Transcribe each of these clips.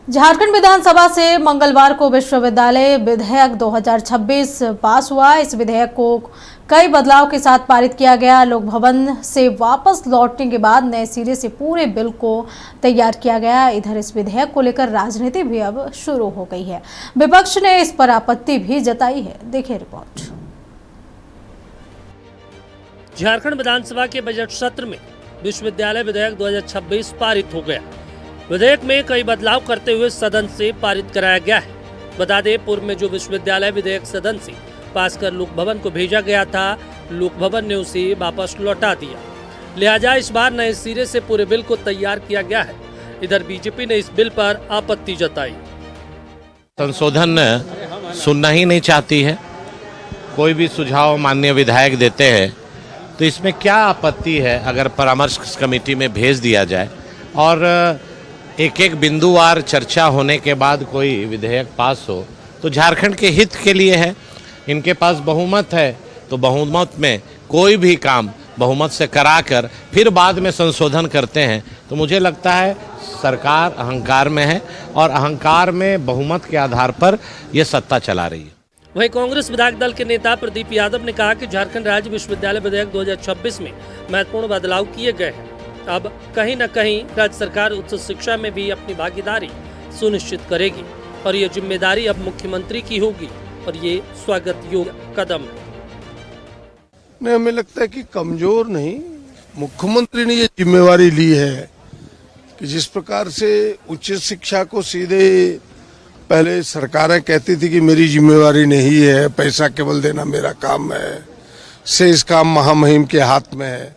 झारखंड विधानसभा से मंगलवार को विश्वविद्यालय विधेयक 2026 पास हुआ। इस विधेयक को कई बदलाव के साथ पारित किया गया। लोक भवन से वापस लौटने के बाद नए सिरे से पूरे बिल को तैयार किया गया। इधर इस विधेयक को लेकर राजनीति भी अब शुरू हो गई है। विपक्ष ने इस पर आपत्ति भी जताई है। देखिए रिपोर्ट। झारखंड विधानसभा के बजट सत्र में विश्वविद्यालय विधेयक 2026 पारित हो गया। विधेयक में कई बदलाव करते हुए सदन से पारित कराया गया है। बता दें, पूर्व में जो विश्वविद्यालय विधेयक सदन से पास कर लोक भवन को भेजा गया था, लोक भवन ने उसे वापस लौटा दिया। लिहाजा इस बार नए सिरे से पूरे बिल को तैयार किया गया है। इधर बीजेपी ने इस बिल पर आपत्ति जताई। संशोधन सुनना ही नहीं चाहती है। कोई भी सुझाव माननीय विधायक देते हैं तो इसमें क्या आपत्ति है अगर परामर्श कमेटी में भेज दिया जाए और एक एक बिंदुवार चर्चा होने के बाद कोई विधेयक पास हो तो झारखंड के हित के लिए है। इनके पास बहुमत है तो बहुमत में कोई भी काम बहुमत से कराकर फिर बाद में संशोधन करते हैं तो मुझे लगता है सरकार अहंकार में है और अहंकार में बहुमत के आधार पर ये सत्ता चला रही है। वहीं कांग्रेस विधायक दल के नेता प्रदीप यादव ने कहा कि झारखंड राज्य विश्वविद्यालय विधेयक 2026 में महत्वपूर्ण बदलाव किए गए हैं। अब कहीं न कहीं राज्य सरकार उच्च शिक्षा में भी अपनी भागीदारी सुनिश्चित करेगी और ये जिम्मेदारी अब मुख्यमंत्री की होगी और ये स्वागत योग्य कदम है। नहीं, हमें लगता है कि कमजोर नहीं, मुख्यमंत्री ने ये जिम्मेवारी ली है कि जिस प्रकार से उच्च शिक्षा को सीधे पहले सरकारें कहती थी कि मेरी जिम्मेवारी नहीं है, पैसा केवल देना मेरा काम है, शेष काम महामहिम के हाथ में है।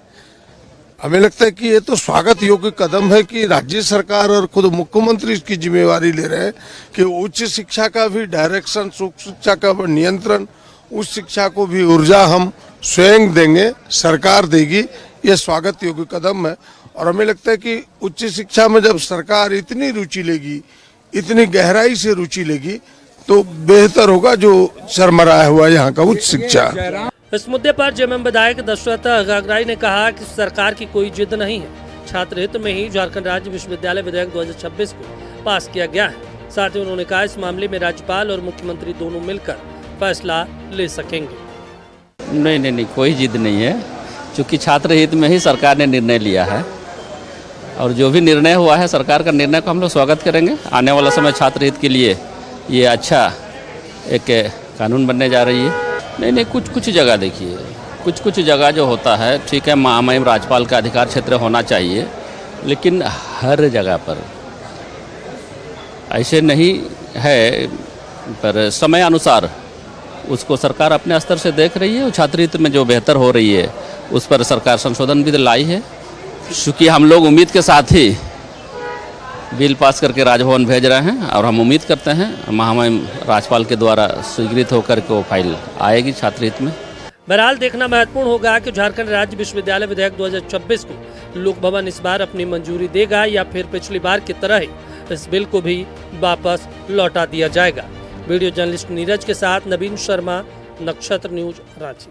हमें लगता है कि ये तो स्वागत योग्य कदम है कि राज्य सरकार और खुद मुख्यमंत्री इसकी जिम्मेवारी ले रहे हैं कि उच्च शिक्षा का भी डायरेक्शन, उच्च शिक्षा का भी नियंत्रण, उच्च शिक्षा को भी ऊर्जा हम स्वयं देंगे, सरकार देगी। ये स्वागत योग्य कदम है और हमें लगता है कि उच्च शिक्षा में जब सरकार इतनी रुचि लेगी, इतनी गहराई से रुचि लेगी तो बेहतर होगा जो चरमराया हुआ यहाँ का उच्च शिक्षा। इस मुद्दे पर जेएमएम विधायक दशरथ गागराई ने कहा कि सरकार की कोई जिद नहीं है। छात्र हित में ही झारखंड राज्य विश्वविद्यालय विधेयक 2026 को पास किया गया है। साथ ही उन्होंने कहा इस मामले में राज्यपाल और मुख्यमंत्री दोनों मिलकर फैसला ले सकेंगे। नहीं, कोई जिद नहीं है, क्योंकि छात्र हित में ही सरकार ने निर्णय लिया है और जो भी निर्णय हुआ है सरकार का निर्णय को हम लोग स्वागत करेंगे। आने वाला समय छात्र हित के लिए ये अच्छा एक कानून बनने जा रही है। नहीं, कुछ जगह देखिए, कुछ जगह जो होता है ठीक है, महामहिम राज्यपाल का अधिकार क्षेत्र होना चाहिए, लेकिन हर जगह पर ऐसे नहीं है। पर समय अनुसार उसको सरकार अपने स्तर से देख रही है और छात्र हित में जो बेहतर हो रही है उस पर सरकार संशोधन भी लाई है। चूँकि हम लोग उम्मीद के साथ ही बिल पास करके राजभवन भेज रहे हैं और हम उम्मीद करते हैं महामहिम राज्यपाल के द्वारा स्वीकृत होकर के वो फाइल आएगी छात्र हित में। बहरहाल देखना महत्वपूर्ण होगा कि झारखंड राज्य विश्वविद्यालय विधेयक 2026 को लोक भवन इस बार अपनी मंजूरी देगा या फिर पिछली बार की तरह ही इस बिल को भी वापस लौटा दिया जाएगा। वीडियो जर्नलिस्ट नीरज के साथ नवीन शर्मा, नक्षत्र न्यूज, रांची।